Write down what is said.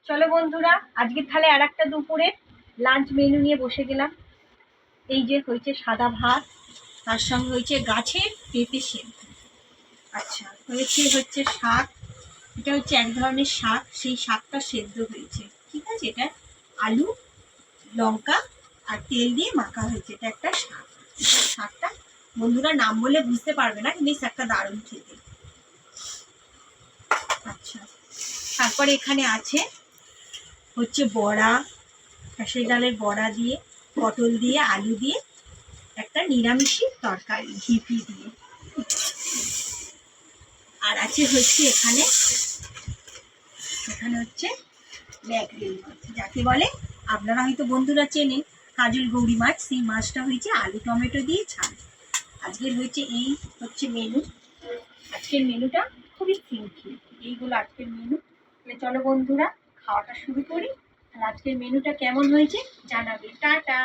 চলো বন্ধুরা, আজকে তাহলে আর একটা দুপুরের লাঞ্চ মেনু নিয়ে বসে গেলাম। এই যে হয়েছে সাদা ভাত, তার সঙ্গে হয়েছে গাছের পেঁপে সেদ্ধ। আচ্ছা, হচ্ছে শাক। এটা হচ্ছে এক ধরনের শাক, সেই শাকটা সেদ্ধ হয়েছে। ঠিক আছে, এটা আলু, লঙ্কা আর তেল দিয়ে মাখা হয়েছে। এটা একটা শাক। শাকটা বন্ধুরা নাম বলে বুঝতে পারবে না, কিন্তু এই শাকটা দারুণ খেতে। আচ্ছা, তারপরে এখানে আছে হচ্ছে বড়া, খেসারি ডালের বড়া দিয়ে, পটল দিয়ে, আলু দিয়ে একটা নিরামিষি তরকারি ঘি দিয়ে। আর আছে হচ্ছে এখানে হচ্ছে ম্যাকরেল মাছ, যাকে বলে আপনারা হয়তো বন্ধুরা চেনেন কাজল গৌরী মাছ। সেই মাছটা হয়েছে আলু টমেটো দিয়ে ঝাল। আজকের হয়েছে এই হচ্ছে মেনু। আজকের মেনুটা খুবই সিম্পল। এইগুলো আজকের মেনু। চলো বন্ধুরা, খাওয়াটা শুরু করি। আর আজকের মেনুটা কেমন হয়েছে জানাবে। টাটা।